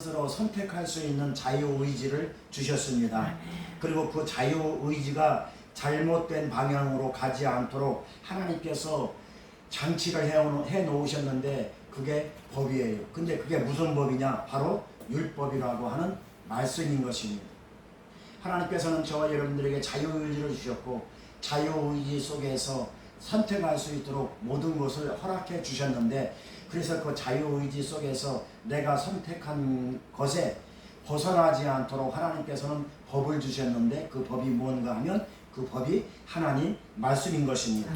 스스로 선택할 수 있는 자유의지를 주셨습니다. 그리고 그 자유의지가 잘못된 방향으로 가지 않도록 하나님께서 장치를 해 놓으셨는데 그게 법이에요. 근데 그게 무슨 법이냐? 바로 율법이라고 하는 말씀인 것입니다. 하나님께서는 저와 여러분들에게 자유의지를 주셨고 자유의지 속에서 선택할 수 있도록 모든 것을 허락해 주셨는데, 그래서 그 자유의지 속에서 내가 선택한 것에 벗어나지 않도록 하나님께서는 법을 주셨는데, 그 법이 뭔가 하면 그 법이 하나님 말씀인 것입니다.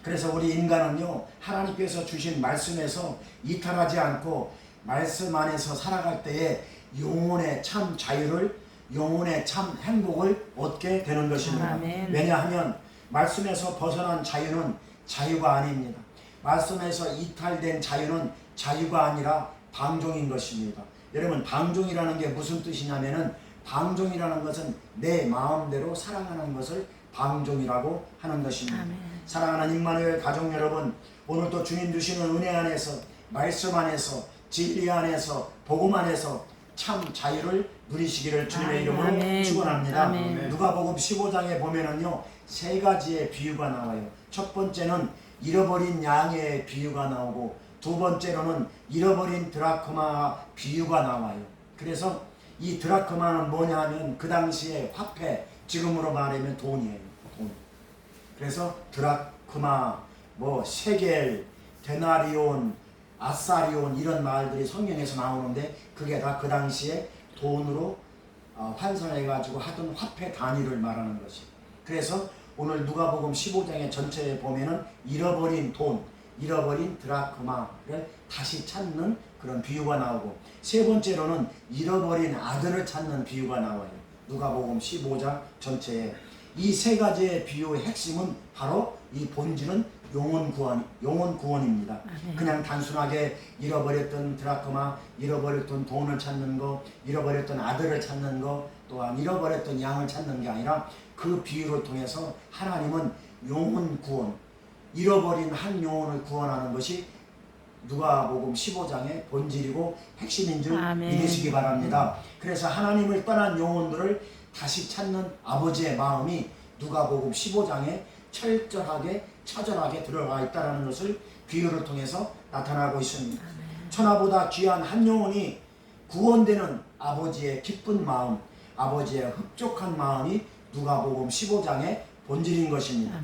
그래서 우리 인간은요, 하나님께서 주신 말씀에서 이탈하지 않고 말씀 안에서 살아갈 때에 영혼의 참 자유를, 영혼의 참 행복을 얻게 되는 것입니다. 왜냐하면 말씀에서 벗어난 자유는 자유가 아닙니다. 말씀에서 이탈된 자유는 자유가 아니라 방종인 것입니다. 여러분, 방종이라는 게 무슨 뜻이냐면은, 방종이라는 것은 내 마음대로 살아가는 것을 방종이라고 하는 것입니다. 사랑하는 임마누엘 가족 여러분, 오늘도 주님 주시는 은혜 안에서, 말씀 안에서, 진리 안에서, 복음 안에서 참 자유를 누리시기를 주님의 이름으로 축원합니다. 누가복음 15장에 보면은요, 세 가지의 비유가 나와요. 첫 번째는 잃어버린 양의 비유가 나오고, 두 번째로는 잃어버린 드라크마 비유가 나와요. 그래서 이 드라크마는 뭐냐 하면 그 당시에 화폐, 지금으로 말하면 돈이에요. 돈. 그래서 드라크마, 세겔, 데나리온, 아사리온, 이런 말들이 성경에서 나오는데, 그게 다 그 당시에 돈으로 환산해가지고 하던 화폐 단위를 말하는 것이. 그래서 오늘 누가복음 15장의 전체에 보면은 잃어버린 돈, 잃어버린 드라크마를 다시 찾는 그런 비유가 나오고, 세 번째로는 잃어버린 아들을 찾는 비유가 나와요. 누가복음 15장 전체에. 이 세 가지의 비유의 핵심은 바로 이 본질은 영혼 구원입니다. 그냥 단순하게 잃어버렸던 드라크마, 잃어버렸던 돈을 찾는 거, 잃어버렸던 아들을 찾는 거, 또한 잃어버렸던 양을 찾는 게 아니라, 그 비유를 통해서 하나님은 영혼 구원, 잃어버린 한 영혼을 구원하는 것이 누가복음 15장의 본질이고 핵심인 줄 믿으시기 바랍니다. 그래서 하나님을 떠난 영혼들을 다시 찾는 아버지의 마음이 누가복음 15장에 철저하게 처절하게 들어가 있다는 것을 비유를 통해서 나타나고 있습니다. 천하보다 귀한 한 영혼이 구원되는 아버지의 기쁜 마음, 아버지의 흡족한 마음이 누가복음 15장의 본질인 것입니다.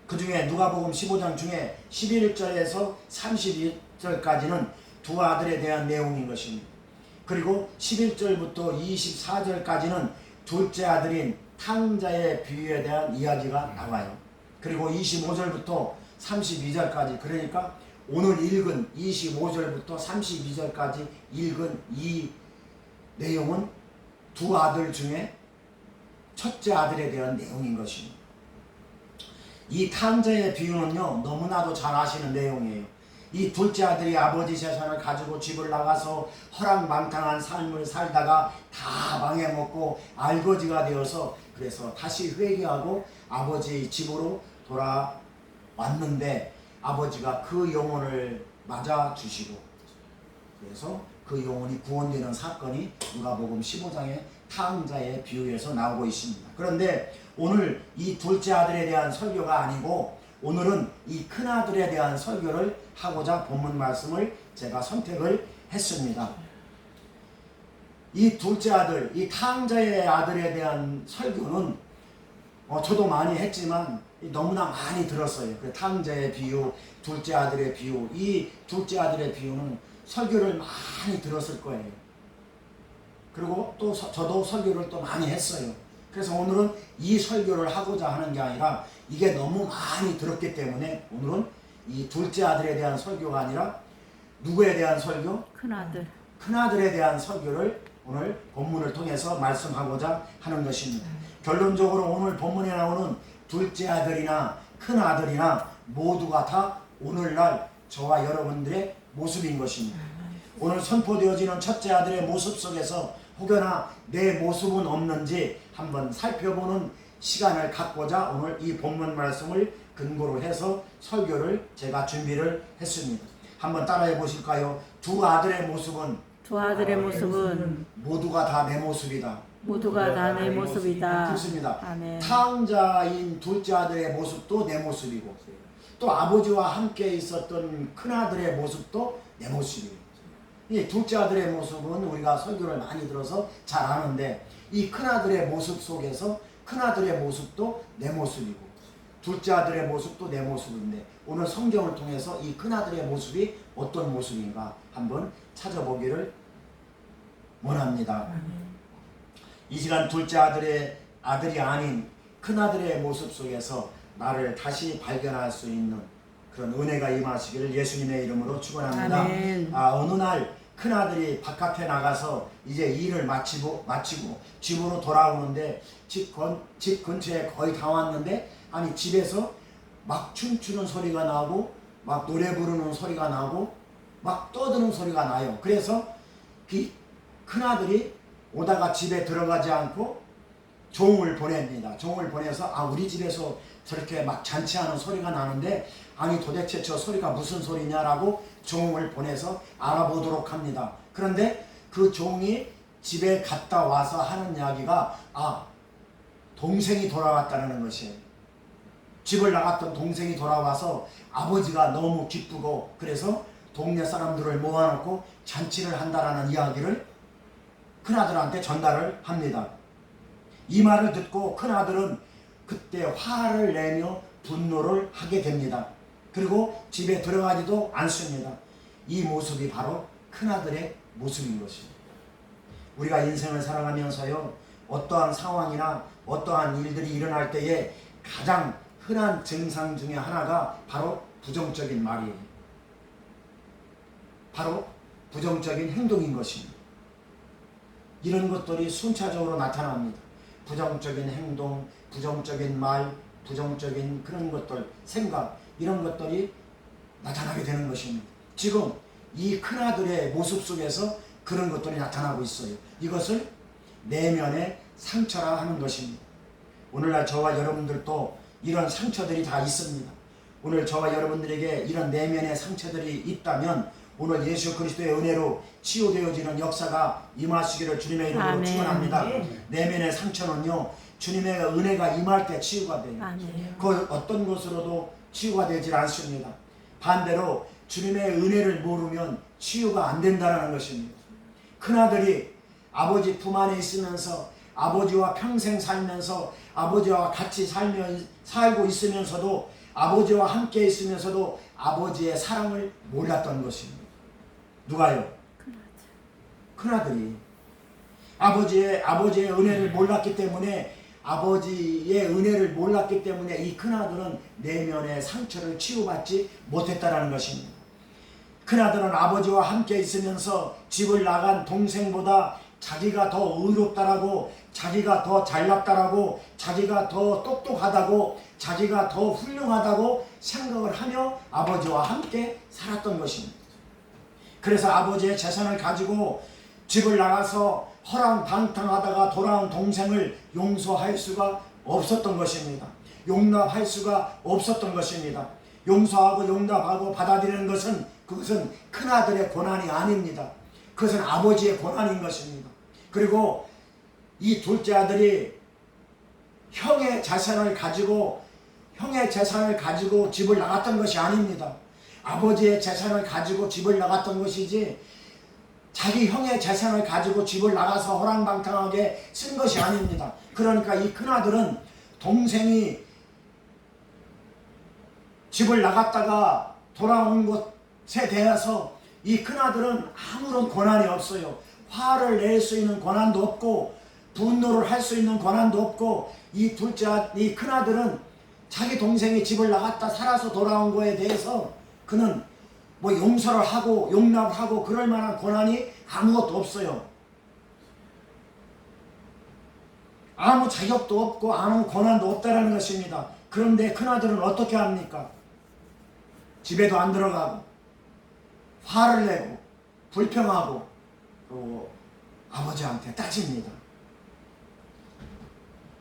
그 중에 누가복음 15장 중에 11절에서 32절까지는 두 아들에 대한 내용인 것입니다. 그리고 11절부터 24절까지는 둘째 아들인 탕자의 비유에 대한 이야기가 나와요. 그리고 25절부터 32절까지, 그러니까 오늘 읽은 25절부터 32절까지 읽은 이 내용은 두 아들 중에 첫째 아들에 대한 내용인 것입니다. 이 탕자의 비유는요, 너무나도 잘 아시는 내용이에요. 이 둘째 아들이 아버지 재산을 가지고 집을 나가서 허랑방탕한 삶을 살다가 다 망해먹고 알거지가 되어서, 그래서 다시 회개하고 아버지 집으로 돌아왔는데, 아버지가 그 영혼을 맞아주시고, 그래서 그 영혼이 구원되는 사건이 누가복음 15장의 탕자의 비유에서 나오고 있습니다. 그런데 오늘 이 둘째 아들에 대한 설교가 아니고, 오늘은 이 큰아들에 대한 설교를 하고자 본문 말씀을 제가 선택을 했습니다. 이 둘째 아들, 이 탕자의 아들에 대한 설교는 저도 많이 했지만 너무나 많이 들었어요. 그 탕자의 비유, 둘째 아들의 비유, 이 둘째 아들의 비유는 설교를 많이 들었을 거예요. 그리고 또 저도 설교를 또 많이 했어요. 그래서 오늘은 이 설교를 하고자 하는 게 아니라, 이게 너무 많이 들었기 때문에 오늘은 이 둘째 아들에 대한 설교가 아니라 누구에 대한 설교? 큰아들. 큰아들에 대한 설교를 오늘 본문을 통해서 말씀하고자 하는 것입니다. 결론적으로 오늘 본문에 나오는 둘째 아들이나 큰아들이나 모두가 다 오늘날 저와 여러분들의 모습인 것입니다. 오늘 선포되어지는 첫째 아들의 모습 속에서 혹여나 내 모습은 없는지 한번 살펴보는 시간을 갖고자 오늘 이 본문 말씀을 근거로 해서 설교를 제가 준비를 했습니다. 한번 따라해 보실까요? 두 아들의 모습은 두 아들의 모습은 모두가 다 내 모습이다. 모두가 다 내 모습이다. 그렇습니다. 아멘. 탕자인 둘째 아들의 모습도 내 모습이고 또 아버지와 함께 있었던 큰아들의 모습도 내 모습이고, 이 둘째 아들의 모습은 우리가 설교를 많이 들어서 잘 아는데, 이 큰아들의 모습 속에서 큰아들의 모습도 내 모습이고 둘째 아들의 모습도 내 모습인데, 오늘 성경을 통해서 이 큰아들의 모습이 어떤 모습인가 한번 찾아보기를 원합니다. 이 시간 둘째 아들이 아닌 큰아들의 모습 속에서 나를 다시 발견할 수 있는 그런 은혜가 임하시기를 예수님의 이름으로 축원합니다. 아멘. 어느 날 큰아들이 바깥에 나가서 이제 일을 마치고 집으로 돌아오는데, 집 근처에 거의 다 왔는데, 아니 집에서 막 춤추는 소리가 나고 막 노래 부르는 소리가 나고 막 떠드는 소리가 나요. 그래서 그 큰아들이 오다가 집에 들어가지 않고 종을 보냅니다. 종을 보내서 우리 집에서 저렇게 막 잔치하는 소리가 나는데, 아니 도대체 저 소리가 무슨 소리냐라고 종을 보내서 알아보도록 합니다. 그런데 그 종이 집에 갔다 와서 하는 이야기가 동생이 돌아왔다는 것이에요. 집을 나갔던 동생이 돌아와서 아버지가 너무 기쁘고 그래서 동네 사람들을 모아놓고 잔치를 한다라는 이야기를 큰아들한테 전달을 합니다. 이 말을 듣고 큰아들은 그때 화를 내며 분노를 하게 됩니다. 그리고 집에 들어가지도 않습니다. 이 모습이 바로 큰아들의 모습인 것입니다. 우리가 인생을 살아가면서요, 어떠한 상황이나 어떠한 일들이 일어날 때에 가장 흔한 증상 중에 하나가 바로 부정적인 말이에요. 바로 부정적인 행동인 것입니다. 이런 것들이 순차적으로 나타납니다. 부정적인 행동, 부정적인 말, 부정적인 그런 것들, 생각, 이런 것들이 나타나게 되는 것입니다. 지금 이 큰아들의 모습 속에서 그런 것들이 나타나고 있어요. 이것을 내면의 상처라 하는 것입니다. 오늘날 저와 여러분들도 이런 상처들이 다 있습니다. 오늘 저와 여러분들에게 이런 내면의 상처들이 있다면 오늘 예수 그리스도의 은혜로 치유되어지는 역사가 임하시기를 주님의 이름으로 아멘. 축원합니다. 내면의 상처는요, 주님의 은혜가 임할 때 치유가 돼요. 아멘. 그 어떤 것으로도 치유가 되질 않습니다. 반대로 주님의 은혜를 모르면 치유가 안 된다는 것입니다. 큰아들이 아버지 품 안에 있으면서 아버지와 평생 살면서 아버지와 같이 살고 있으면서도 아버지와 함께 있으면서도 아버지의 사랑을 몰랐던 것입니다. 누가요? 큰아들이 아버지의 은혜를 몰랐기 때문에 이 큰아들은 내면의 상처를 치유받지 못했다는 것입니다. 큰아들은 아버지와 함께 있으면서 집을 나간 동생보다 자기가 더 의롭다라고, 자기가 더 잘났다라고, 자기가 더 똑똑하다고, 자기가 더 훌륭하다고 생각을 하며 아버지와 함께 살았던 것입니다. 그래서 아버지의 재산을 가지고 집을 나가서 허랑방탕하다가 돌아온 동생을 용서할 수가 없었던 것입니다. 용납할 수가 없었던 것입니다. 용서하고 용납하고 받아들이는 그것은 큰아들의 권한이 아닙니다. 그것은 아버지의 권한인 것입니다. 그리고 이 둘째 아들이 형의 재산을 가지고 집을 나갔던 것이 아닙니다. 아버지의 재산을 가지고 집을 나갔던 것이지, 자기 형의 재산을 가지고 집을 나가서 호랑방탕하게 쓴 것이 아닙니다. 그러니까 이 큰아들은 동생이 집을 나갔다가 돌아온 것에 대해서 이 큰아들은 아무런 권한이 없어요. 화를 낼 수 있는 권한도 없고 분노를 할 수 있는 권한도 없고, 이 큰아들은 자기 동생이 집을 나갔다 살아서 돌아온 거에 대해서 그는 용서를 하고 용납을 하고 그럴 만한 권한이 아무것도 없어요. 아무 자격도 없고 아무 권한도 없다라는 것입니다. 그런데 큰아들은 어떻게 합니까? 집에도 안 들어가고 화를 내고 불평하고 또 아버지한테 따집니다.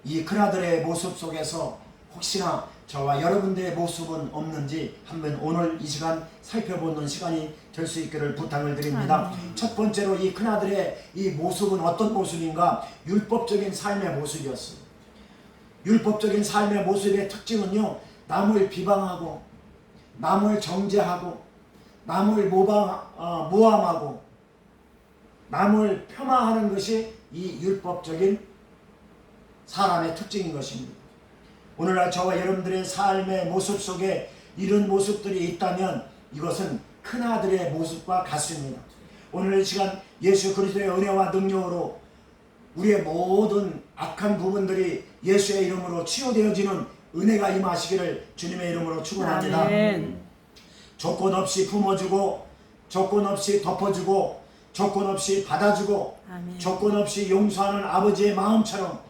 이 큰아들의 모습 속에서 혹시나 저와 여러분들의 모습은 없는지 한번 오늘 이 시간 살펴보는 시간이 될 수 있기를 부탁을 드립니다. 첫 번째로 이 큰아들의 이 모습은 어떤 모습인가? 율법적인 삶의 모습이었어요. 율법적인 삶의 모습의 특징은요, 남을 비방하고 남을 정죄하고 남을 모함하고 남을 폄하하는 것이 이 율법적인 사람의 특징인 것입니다. 오늘날 저와 여러분들의 삶의 모습 속에 이런 모습들이 있다면 이것은 큰아들의 모습과 같습니다. 오늘 이 시간 예수 그리스도의 은혜와 능력으로 우리의 모든 악한 부분들이 예수의 이름으로 치유되어지는 은혜가 임하시기를 주님의 이름으로 축원합니다. 아멘. 조건 없이 품어주고 조건 없이 덮어주고 조건 없이 받아주고 아멘. 조건 없이 용서하는 아버지의 마음처럼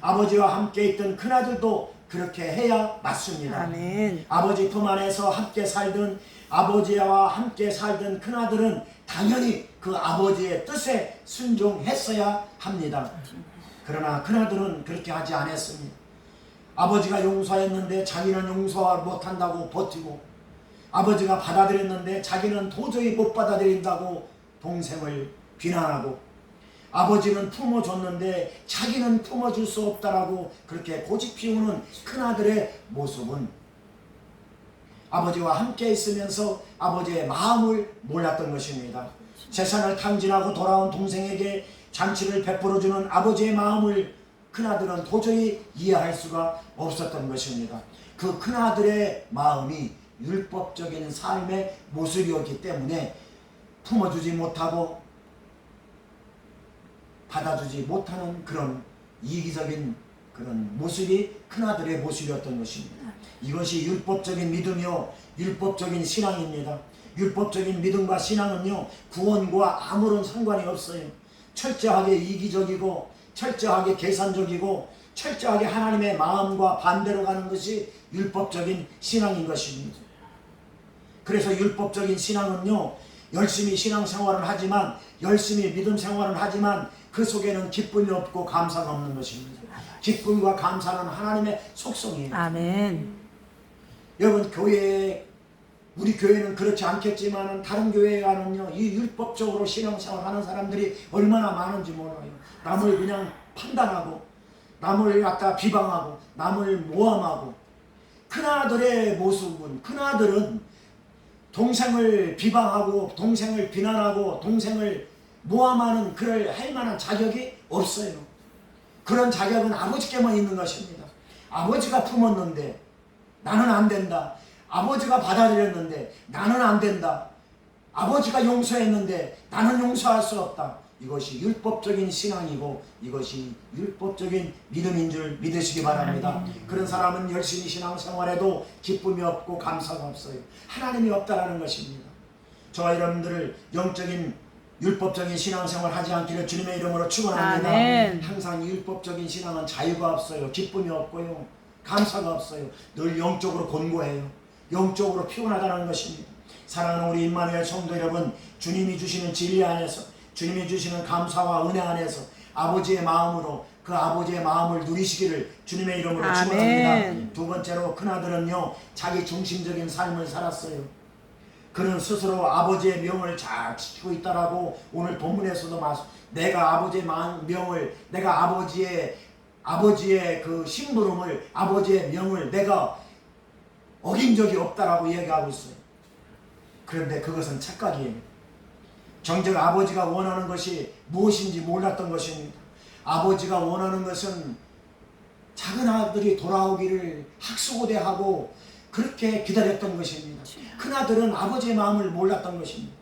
아버지와 함께 있던 큰아들도 그렇게 해야 맞습니다. 아멘. 아버지 품 안에서 함께 살던 아버지와 함께 살던 큰아들은 당연히 그 아버지의 뜻에 순종했어야 합니다. 그러나 큰아들은 그렇게 하지 않았습니다. 아버지가 용서했는데 자기는 용서 못한다고 버티고 아버지가 받아들였는데 자기는 도저히 못 받아들인다고 동생을 비난하고 아버지는 품어줬는데 자기는 품어줄 수 없다라고 그렇게 고집 피우는 큰아들의 모습은 아버지와 함께 있으면서 아버지의 마음을 몰랐던 것입니다. 재산을 탕진하고 돌아온 동생에게 잔치를 베풀어주는 아버지의 마음을 큰아들은 도저히 이해할 수가 없었던 것입니다. 그 큰아들의 마음이 율법적인 삶의 모습이었기 때문에 품어주지 못하고 받아주지 못하는 그런 이기적인 그런 모습이 큰아들의 모습이었던 것입니다. 이것이 율법적인 믿음이요 율법적인 신앙입니다. 율법적인 믿음과 신앙은요 구원과 아무런 상관이 없어요. 철저하게 이기적이고 철저하게 계산적이고 철저하게 하나님의 마음과 반대로 가는 것이 율법적인 신앙인 것입니다. 그래서 율법적인 신앙은요 열심히 신앙생활을 하지만 열심히 믿음 생활을 하지만 그 속에는 기쁨이 없고 감사가 없는 것입니다. 기쁨과 감사는 하나님의 속성이에요. 아멘. 여러분 우리 교회는 그렇지 않겠지만 다른 교회에 가면요 이 율법적으로 신앙생활 하는 사람들이 얼마나 많은지 몰라요. 남을 그냥 판단하고 남을 갖다 비방하고 남을 모함하고 큰아들의 모습은 큰아들은 동생을 비방하고 동생을 비난하고 동생을 모함하는 그럴 할 만한 자격이 없어요. 그런 자격은 아버지께만 있는 것입니다. 아버지가 품었는데 나는 안 된다. 아버지가 받아들였는데 나는 안 된다. 아버지가 용서했는데 나는 용서할 수 없다. 이것이 율법적인 신앙이고 이것이 율법적인 믿음인 줄 믿으시기 바랍니다. 그런 사람은 열심히 신앙생활해도 기쁨이 없고 감사가 없어요. 하나님이 없다라는 것입니다. 저와 여러분들을 영적인 율법적인 신앙생활 하지 않기를 주님의 이름으로 축원합니다. 아멘. 항상 율법적인 신앙은 자유가 없어요. 기쁨이 없고요. 감사가 없어요. 늘 영적으로 곤고해요. 영적으로 피곤하다는 것입니다. 사랑하는 우리 임마누엘 성도 여러분, 주님이 주시는 진리 안에서 주님이 주시는 감사와 은혜 안에서 아버지의 마음으로 그 아버지의 마음을 누리시기를 주님의 이름으로 축원합니다. 두 번째로 큰아들은요 자기 중심적인 삶을 살았어요. 그는 스스로 아버지의 명을 잘 지키고 있다라고 오늘 본문에서도 내가 아버지의 명을 내가 아버지의 그 심부름을 아버지의 명을 내가 어긴 적이 없다라고 얘기하고 있어요. 그런데 그것은 착각이에요. 정작 아버지가 원하는 것이 무엇인지 몰랐던 것입니다. 아버지가 원하는 것은 작은 아들이 돌아오기를 학수고대하고 그렇게 기다렸던 것입니다. 큰아들은 아버지의 마음을 몰랐던 것입니다.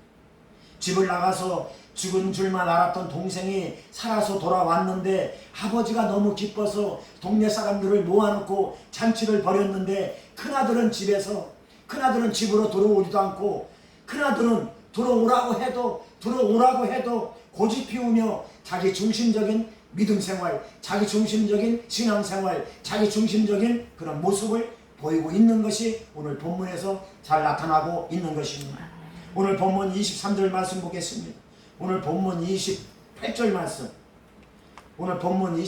집을 나가서 죽은 줄만 알았던 동생이 살아서 돌아왔는데 아버지가 너무 기뻐서 동네 사람들을 모아놓고 잔치를 벌였는데 큰아들은 집으로 들어오지도 않고 큰아들은 들어오라고 해도 고집 피우며 자기 중심적인 믿음생활, 자기 중심적인 신앙생활, 자기 중심적인 그런 모습을 보이고 있는 것이 오늘 본문에서 잘 나타나고 있는 것입니다. 오늘 본문 23절 말씀 보겠습니다. 오늘 본문 28절 말씀. 오늘 본문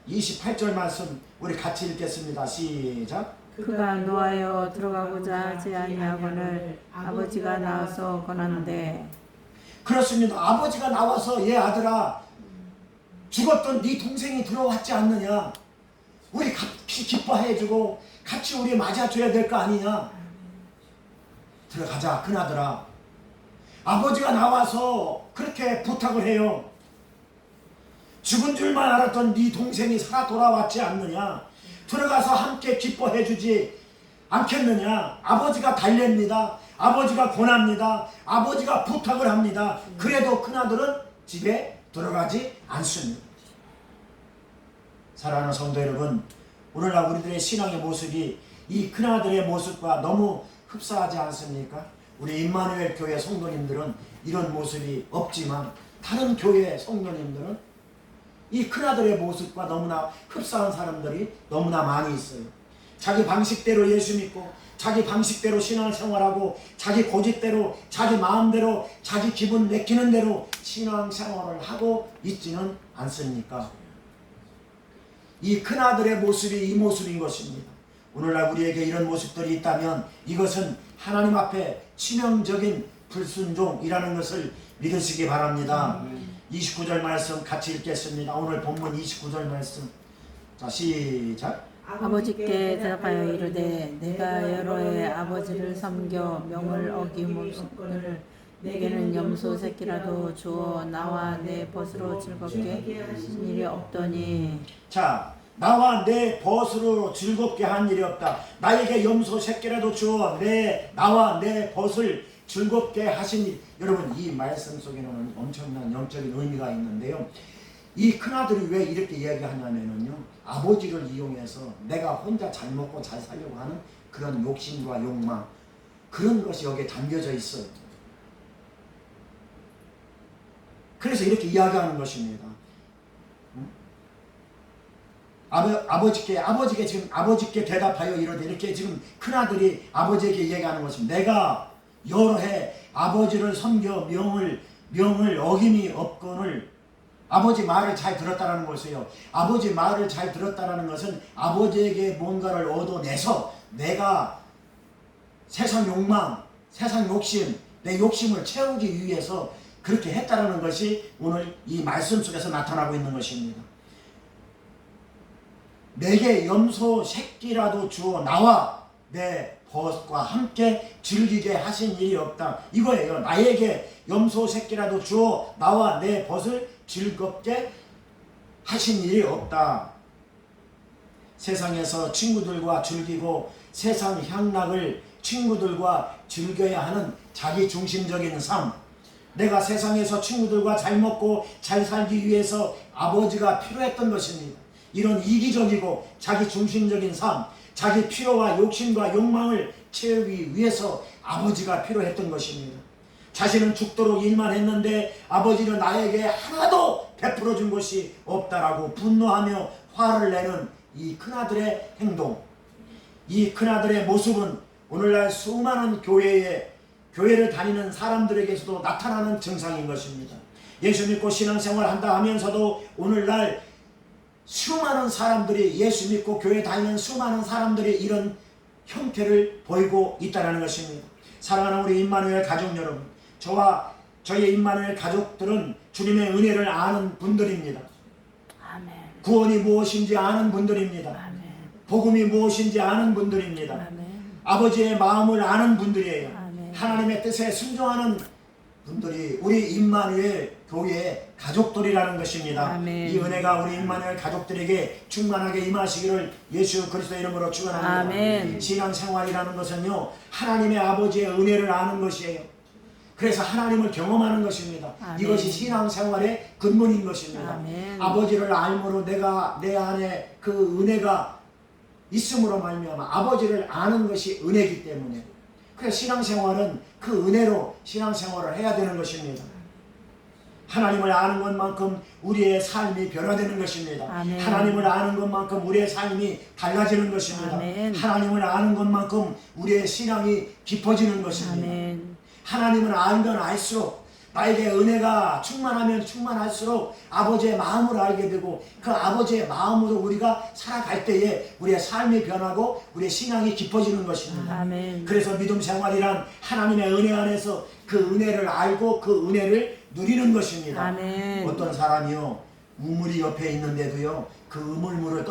28절 말씀 우리 같이 읽겠습니다. 시작. 그가 노하여 들어가고자 하지 아니하거늘 아버지가 나와서 권하는데. 그렇습니다. 아버지가 나와서 얘 아들아 죽었던 네 동생이 들어왔지 않느냐, 우리 같이 기뻐해주고 같이 우리 맞아줘야 될 거 아니냐, 들어가자 큰아들아. 아버지가 나와서 그렇게 부탁을 해요. 죽은 줄만 알았던 네 동생이 살아 돌아왔지 않느냐, 들어가서 함께 기뻐해주지 않겠느냐. 아버지가 달랩니다. 아버지가 권합니다. 아버지가 부탁을 합니다. 그래도 큰아들은 집에 들어가지 않습니다. 사랑하는 성도 여러분, 오늘날 우리들의 신앙의 모습이 이 큰아들의 모습과 너무 흡사하지 않습니까? 우리 임마누엘 교회 성도님들은 이런 모습이 없지만 다른 교회 성도님들은 이 큰아들의 모습과 너무나 흡사한 사람들이 너무나 많이 있어요. 자기 방식대로 예수 믿고 자기 방식대로 신앙생활하고 자기 고집대로 자기 마음대로 자기 기분 내키는 대로 신앙생활을 하고 있지는 않습니까? 이 큰아들의 모습이 이 모습인 것입니다. 오늘날 우리에게 이런 모습들이 있다면 이것은 하나님 앞에 치명적인 불순종이라는 것을 믿으시기 바랍니다. 29절 말씀 같이 읽겠습니다. 오늘 본문 29절 말씀. 자, 시작. 아버지께 대답하여 이르되 내가 여러 해 아버지를 섬겨 명을 어김없거늘 내게는 염소 새끼라도 주어 나와 내 벗으로 즐겁게 하신 일이 없더니. 자, 나와 내 벗으로 즐겁게 한 일이 없다. 나에게 염소 새끼라도 주어 나와 내 벗을 즐겁게 하신 일. 여러분, 이 말씀 속에는 엄청난 영적인 의미가 있는데요. 이 큰아들이 왜 이렇게 이야기하냐면요, 아버지를 이용해서 내가 혼자 잘 먹고 잘 살려고 하는 그런 욕심과 욕망, 그런 것이 여기에 담겨져 있어요. 그래서 이렇게 이야기하는 것입니다. 아버지께 대답하여 이르되, 이렇게 지금 큰아들이 아버지에게 이야기하는 것입니다. 내가 여러 해 아버지를 섬겨 명을 어김이 없거늘. 아버지 말을 잘 들었다는 것이에요. 아버지 말을 잘 들었다는 것은 아버지에게 뭔가를 얻어내서 내가 세상 욕망, 세상 욕심, 내 욕심을 채우기 위해서 그렇게 했다는 것이 오늘 이 말씀 속에서 나타나고 있는 것입니다. 내게 염소 새끼라도 주어 나와 내 벗과 함께 즐기게 하신 일이 없다. 이거예요. 나에게 염소 새끼라도 주어 나와 내 벗을 즐겁게 하신 일이 없다. 세상에서 친구들과 즐기고 세상 향락을 친구들과 즐겨야 하는 자기중심적인 삶, 내가 세상에서 친구들과 잘 먹고 잘 살기 위해서 아버지가 필요했던 것입니다. 이런 이기적이고 자기중심적인 삶, 자기 필요와 욕심과 욕망을 채우기 위해서 아버지가 필요했던 것입니다. 자신은 죽도록 일만 했는데 아버지는 나에게 하나도 베풀어 준 것이 없다라고 분노하며 화를 내는 이 큰아들의 행동, 이 큰아들의 모습은 오늘날 수많은 교회를 다니는 사람들에게서도 나타나는 증상인 것입니다. 예수 믿고 신앙생활 한다 하면서도 오늘날 수많은 사람들이, 예수 믿고 교회 다니는 수많은 사람들이 이런 형태를 보이고 있다는 것입니다. 사랑하는 우리 임마누엘 가족 여러분, 저와 저희 임마누엘 가족들은 주님의 은혜를 아는 분들입니다. 아멘. 구원이 무엇인지 아는 분들입니다. 아멘. 복음이 무엇인지 아는 분들입니다. 아멘. 아버지의 마음을 아는 분들이에요. 아멘. 하나님의 뜻에 순종하는 분들이 우리 임마누엘 교회의 가족들이라는 것입니다. 아멘. 이 은혜가 우리 임마누엘 가족들에게 충만하게 임하시기를 예수 그리스도 이름으로 축원합니다. 아멘. 신앙생활이라는 것은요, 하나님의 아버지의 은혜를 아는 것이에요. 그래서 하나님을 경험하는 것입니다. 아멘. 이것이 신앙생활의 근본인 것입니다. 아멘. 아버지를 알므로 내가 내 안에 그 은혜가 있음으로 말미암아 아버지를 아는 것이 은혜이기 때문에, 그래서 신앙생활은 그 은혜로 신앙생활을 해야 되는 것입니다. 하나님을 아는 것만큼 우리의 삶이 변화되는 것입니다. 아멘. 하나님을 아는 것만큼 우리의 삶이 달라지는 것입니다. 아멘. 하나님을 아는 것만큼 우리의 신앙이 깊어지는 것입니다. 아멘. 하나님을 알면 알수록 나에게 은혜가 충만하면 충만할수록 아버지의 마음을 알게 되고 그 아버지의 마음으로 우리가 살아갈 때에 우리의 삶이 변하고 우리의 신앙이 깊어지는 것입니다. 아멘. 그래서 믿음 생활이란 하나님의 은혜 안에서 그 은혜를 알고 그 은혜를 누리는 것입니다. 아멘. 어떤 사람이요 우물이 옆에 있는데도요 그 우물물을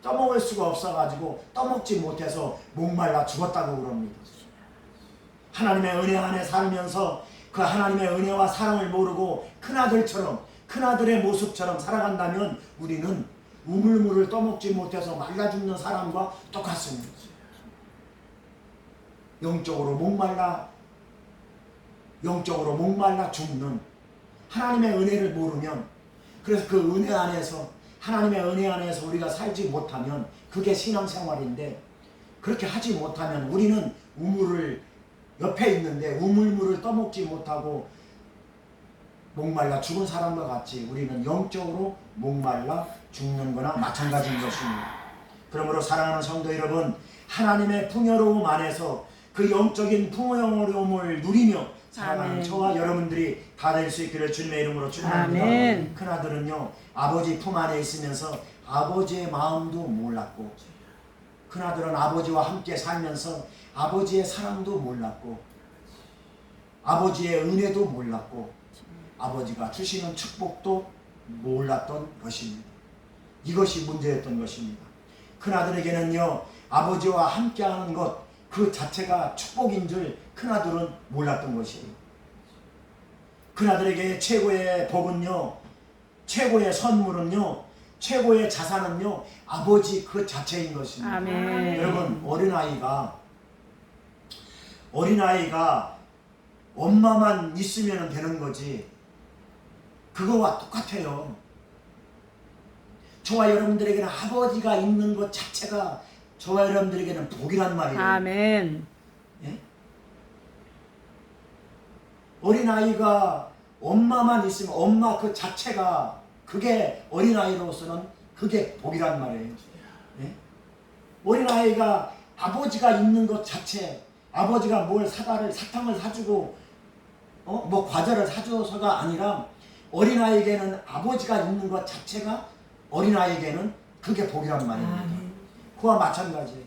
떠먹을 수가 없어가지고 떠먹지 못해서 목말라 죽었다고 그럽니다. 하나님의 은혜 안에 살면서 그 하나님의 은혜와 사랑을 모르고 큰아들처럼 큰아들의 모습처럼 살아간다면 우리는 우물물을 떠먹지 못해서 말라 죽는 사람과 똑같습니다. 영적으로 목말라 죽는 하나님의 은혜를 모르면 그래서 그 은혜 안에서 하나님의 은혜 안에서 우리가 살지 못하면 그게 신앙생활인데 그렇게 하지 못하면 우리는 우물을 옆에 있는데 우물물을 떠먹지 못하고 목말라 죽은 사람과 같이 우리는 영적으로 목말라 죽는 거나 마찬가지인 것입니다. 그러므로 사랑하는 성도 여러분 하나님의 풍요로움 안에서 그 영적인 풍요로움을 누리며 살아가는 아멘. 저와 여러분들이 다 될 수 있기를 주님의 이름으로 축원합니다. 아멘. 큰아들은요 아버지 품 안에 있으면서 아버지의 마음도 몰랐고 큰아들은 아버지와 함께 살면서 아버지의 사랑도 몰랐고 아버지의 은혜도 몰랐고 아버지가 주시는 축복도 몰랐던 것입니다. 이것이 문제였던 것입니다. 큰아들에게는요 아버지와 함께하는 것 그 자체가 축복인 줄 큰아들은 몰랐던 것이에요. 큰아들에게 최고의 복은요 최고의 선물은요 최고의 자산은요 아버지 그 자체인 것입니다. 아멘. 여러분 어린아이가 엄마만 있으면 되는 거지 그거와 똑같아요. 저와 여러분들에게는 아버지가 있는 것 자체가 저와 여러분들에게는 복이란 말이에요. 아멘. 예? 어린아이가 엄마만 있으면 엄마 그 자체가 그게 어린아이로서는 그게 복이란 말이에요. 예? 어린아이가 아버지가 있는 것 자체 아버지가 사탕을 사주고 뭐 과자를 사줘서가 아니라 어린아이에게는 아버지가 있는 것 자체가 어린아이에게는 그게 복이란 말입니다. 그와 마찬가지예요.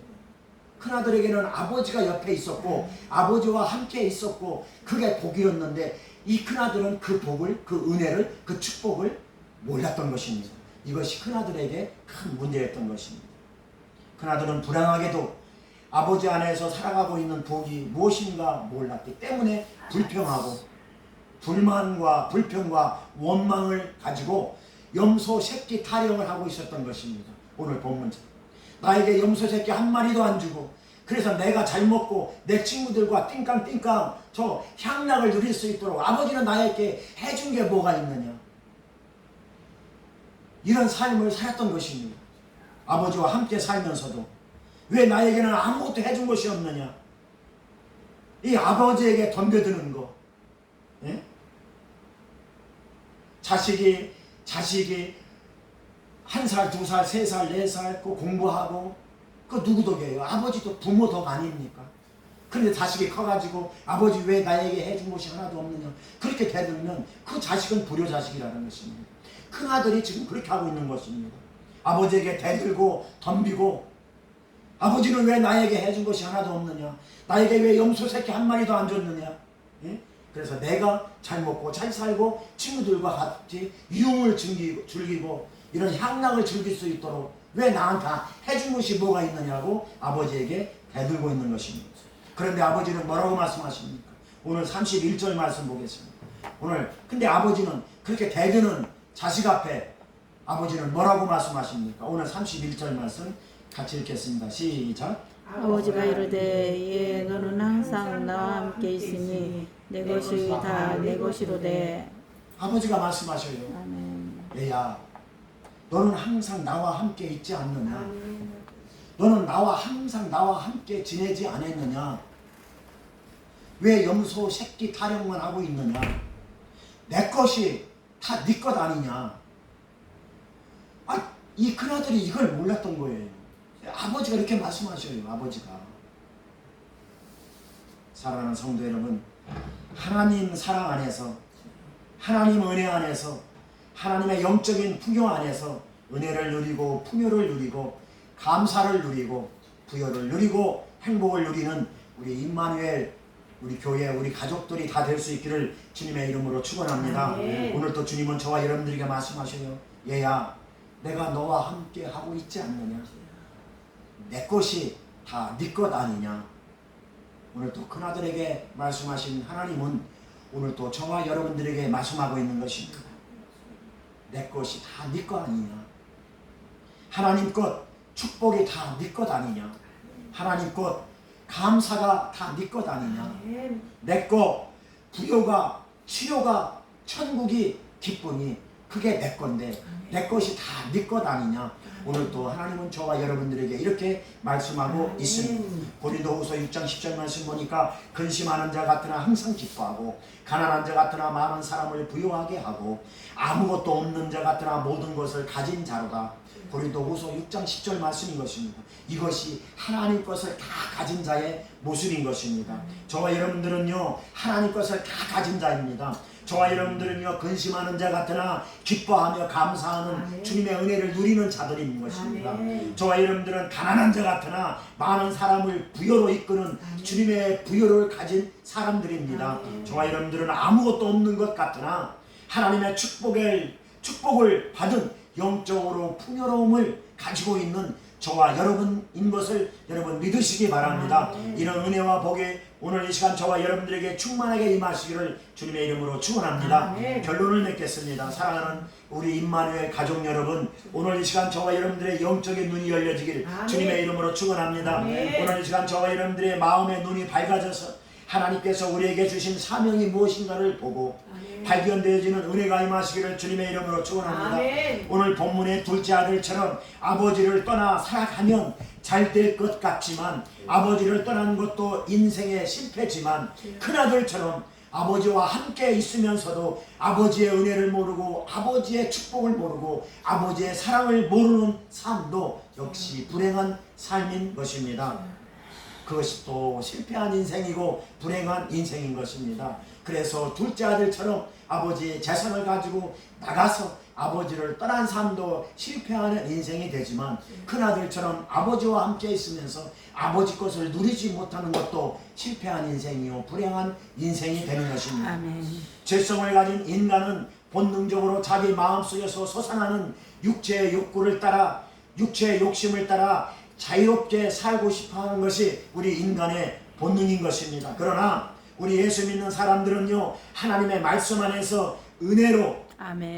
큰아들에게는 아버지가 옆에 있었고 아버지와 함께 있었고 그게 복이었는데 이 큰아들은 그 복을 그 은혜를 그 축복을 몰랐던 것입니다. 이것이 큰아들에게 큰 문제였던 것입니다. 큰아들은 불행하게도 아버지 안에서 살아가고 있는 복이 무엇인가 몰랐기 때문에 불평하고 불만과 불평과 원망을 가지고 염소 새끼 타령을 하고 있었던 것입니다. 오늘 본문처럼 나에게 염소 새끼 한 마리도 안 주고 그래서 내가 잘 먹고 내 친구들과 띵깡띵깡 저 향락을 누릴 수 있도록 아버지는 나에게 해준 게 뭐가 있느냐 이런 삶을 살았던 것입니다. 아버지와 함께 살면서도 왜 나에게는 아무것도 해준 것이 없느냐 이 아버지에게 덤벼드는 거 예? 자식이 1살, 2살, 3살, 4살 그 공부하고 그 누구 덕이에요? 아버지도 부모 덕 아닙니까? 그런데 자식이 커가지고 아버지 왜 나에게 해준 것이 하나도 없느냐 그렇게 대들면 그 자식은 불효자식이라는 것입니다. 큰아들이 지금 그렇게 하고 있는 것입니다. 아버지에게 대들고 덤비고 아버지는 왜 나에게 해준 것이 하나도 없느냐 나에게 왜 염소 새끼 한 마리도 안 줬느냐 예? 그래서 내가 잘 먹고 잘 살고 친구들과 같이 유흥을 즐기고 이런 향락을 즐길 수 있도록 왜 나한테 해준 것이 뭐가 있느냐고 아버지에게 대들고 있는 것입니다. 그런데 아버지는 뭐라고 말씀하십니까? 오늘 31절 말씀 보겠습니다. 근데 아버지는 그렇게 대드는 자식 앞에 아버지는 뭐라고 말씀하십니까? 오늘 31절 말씀 같이 읽겠습니다. 시작. 아버지가 이르되 예 너는 항상 나와 함께 있으니 내 것이 다 내 것이로되 아버지가 말씀하셔요. 아멘. 얘야 너는 항상 나와 함께 있지 않느냐 너는 항상 나와 함께 지내지 않았느냐 왜 염소 새끼 타령만 하고 있느냐 내 것이 다 네 것 아니냐 이 큰아들이 이걸 몰랐던 거예요. 아버지가 이렇게 말씀하셔요. 아버지가 사랑하는 성도 여러분 하나님 사랑 안에서, 하나님 은혜 안에서, 하나님의 영적인 풍요 안에서 은혜를 누리고 풍요를 누리고 감사를 누리고 부여를 누리고 행복을 누리는 우리 임마누엘, 우리 교회, 우리 가족들이 다 될 수 있기를 주님의 이름으로 축원합니다. 오늘도 주님은 저와 여러분들에게 말씀하셔요. 얘야, 내가 너와 함께 하고 있지 않느냐? 내 것이 다 네 것 아니냐? 오늘 또 큰아들에게 말씀하신 하나님은 오늘 또 저와 여러분들에게 말씀하고 있는 것입니다. 내 것이 다 네 것 아니냐? 하나님 것 축복이 다 네 것 아니냐? 하나님 것 감사가 다 네 것 아니냐? 내 것 부요가 치료가 천국이 기쁨이 그게 내 건데 내 것이 다 네 것 아니냐? 오늘 또 하나님은 저와 여러분들에게 이렇게 말씀하고 있습니다. 고린도후서 6장 10절 말씀 보니까 근심하는 자 같으나 항상 기뻐하고 가난한 자 같으나 많은 사람을 부유하게 하고 아무것도 없는 자 같으나 모든 것을 가진 자로다. 고린도후서 6장 10절 말씀인 것입니다. 이것이 하나님 것을 다 가진 자의 모습인 것입니다. 저와 여러분들은요 하나님 것을 다 가진 자입니다. 저와 여러분들은요 근심하는 자 같으나 기뻐하며 감사하는 주님의 은혜를 누리는 자들인 것입니다. 저와 여러분들은 가난한 자 같으나 많은 사람을 부여로 이끄는 주님의 부여를 가진 사람들입니다. 저와 여러분들은 아무것도 없는 것 같으나 하나님의 축복을 받은 영적으로 풍요로움을 가지고 있는 저와 여러분인 것을 여러분 믿으시기 바랍니다. 이런 은혜와 복이 오늘 이 시간 저와 여러분들에게 충만하게 임하시기를 주님의 이름으로 축원합니다. 결론을 맺겠습니다. 사랑하는 우리 임마누엘 가족 여러분, 오늘 이 시간 저와 여러분들의 영적인 눈이 열려지길 주님의 이름으로 축원합니다. 오늘 이 시간 저와 여러분들의 마음의 눈이 밝아져서 하나님께서 우리에게 주신 사명이 무엇인가를 보고 발견되어지는 은혜가 임하시기를 주님의 이름으로 축원합니다. 오늘 본문의 둘째 아들처럼 아버지를 떠나 살아가면 잘 될 것 같지만 아버지를 떠난 것도 인생의 실패지만 큰아들처럼 아버지와 함께 있으면서도 아버지의 은혜를 모르고 아버지의 축복을 모르고 아버지의 사랑을 모르는 삶도 역시 불행한 삶인 것입니다. 그것이 또 실패한 인생이고 불행한 인생인 것입니다. 그래서 둘째 아들처럼 아버지의 재산을 가지고 나가서 아버지를 떠난 삶도 실패하는 인생이 되지만 큰아들처럼 아버지와 함께 있으면서 아버지 것을 누리지 못하는 것도 실패한 인생이요 불행한 인생이 되는 것입니다. 죄성을 가진 인간은 본능적으로 자기 마음속에서 솟아나는 육체의 욕구를 따라 육체의 욕심을 따라 자유롭게 살고 싶어하는 것이 우리 인간의 본능인 것입니다. 그러나 우리 예수 믿는 사람들은요 하나님의 말씀 안에서 은혜로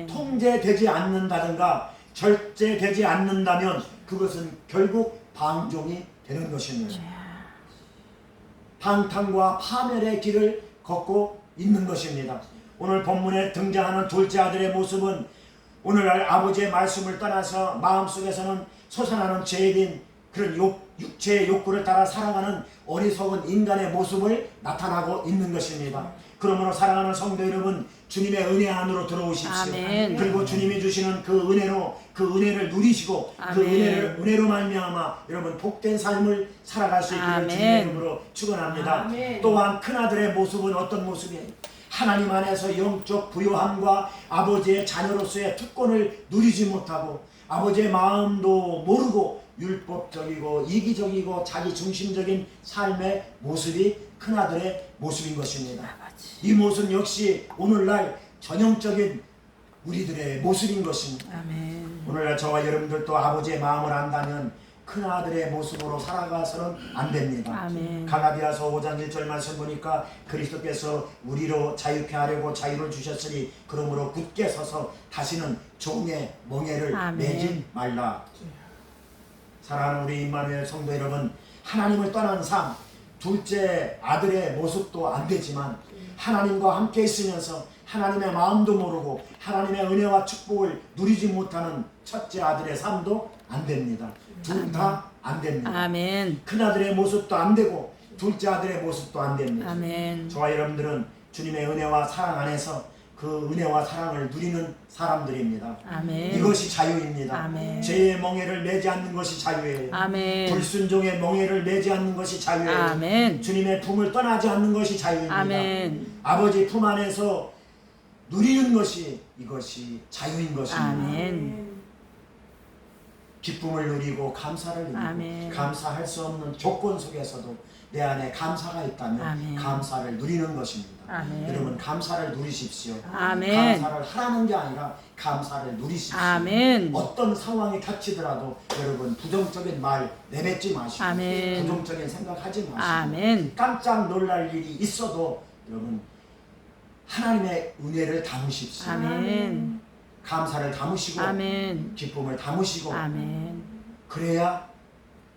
통제되지 않는다든가 절제되지 않는다면 그것은 결국 방종이 되는 것입니다. 방탕과 파멸의 길을 걷고 있는 것입니다. 오늘 본문에 등장하는 둘째 아들의 모습은 오늘날 아버지의 말씀을 떠나서 마음속에서는 솟아나는 죄인 그런 육체의 욕구를 따라 살아가는 어리석은 인간의 모습을 나타나고 있는 것입니다. 그러므로 사랑하는 성도 여러분, 주님의 은혜 안으로 들어오십시오. 그리고 주님이 주시는 그 은혜로 그 은혜를 누리시고 그 은혜로 말미암아 여러분 복된 삶을 살아갈 수 있기를 주님의 이름으로 축원합니다. 또한 큰아들의 모습은 어떤 모습이에요? 하나님 안에서 영적 부요함과 아버지의 자녀로서의 특권을 누리지 못하고 아버지의 마음도 모르고 율법적이고 이기적이고 자기중심적인 삶의 모습이 큰아들의 모습인 것입니다. 이 모습 역시 오늘날 전형적인 우리들의 모습인 것입니다. 오늘날 저와 여러분들도 아버지의 마음을 안다면 큰아들의 모습으로 살아가서는 안 됩니다. 갈라디아서 5장 1절 말씀 보니까 그리스도께서 우리로 자유케 하려고 자유를 주셨으니 그러므로 굳게 서서 다시는 종의 멍에를 매지 말라. 사랑하는 우리 임마누엘 성도 여러분, 하나님을 떠난 삶, 둘째 아들의 모습도 안 되지만 하나님과 함께 있으면서 하나님의 마음도 모르고 하나님의 은혜와 축복을 누리지 못하는 첫째 아들의 삶도 안 됩니다. 둘 다 안 됩니다. 큰아들의 모습도 안 되고 둘째 아들의 모습도 안 됩니다. 저와 여러분들은 주님의 은혜와 사랑 안에서 그 그 은혜와 사랑을 누리는 사람들입니다. 아멘. 이것이 자유입니다. 아멘. 죄의 멍에를 매지 않는 것이 자유예요. 아멘. 불순종의 멍에를 매지 않는 것이 자유예요. 아멘. 주님의 품을 떠나지 않는 것이 자유입니다. 아멘. 아버지 품 안에서 누리는 것이 이것이 자유인 것입니다. 아멘. 기쁨을 누리고 감사를 누리고 아멘. 감사할 수 없는 조건 속에서도 내 안에 감사가 있다면 아멘. 감사를 누리는 것입니다. 아멘. 여러분 감사를 누리십시오. 아멘. 감사를 하라는 게 아니라 감사를 누리십시오. 아멘. 어떤 상황이 닥치더라도 여러분 부정적인 말 내뱉지 마시고 아멘. 부정적인 생각하지 마시고 아멘. 깜짝 놀랄 일이 있어도 여러분 하나님의 은혜를 담으십시오. 아멘. 감사를 담으시고 아멘. 기쁨을 담으시고 아멘. 그래야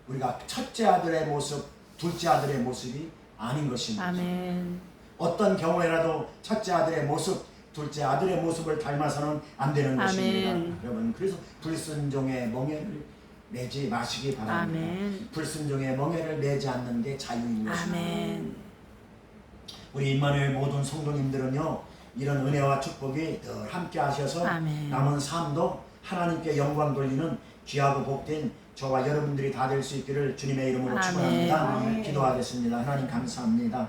우리가 첫째 아들의 모습, 둘째 아들의 모습이 아닌 것입니다. 아멘. 어떤 경우에라도 첫째 아들의 모습, 둘째 아들의 모습을 닮아서는 안 되는 것입니다. 아멘. 여러분 그래서 불순종의 멍에를 매지 마시기 바랍니다. 아멘. 불순종의 멍에를 매지 않는 게 자유인 것입니다. 아멘. 우리 임마누엘 모든 성도님들은요 이런 은혜와 축복이 늘 함께 하셔서 아멘. 남은 삶도 하나님께 영광 돌리는 귀하고 복된 저와 여러분들이 다 될 수 있기를 주님의 이름으로 아멘. 축원합니다. 아멘. 기도하겠습니다. 하나님 감사합니다.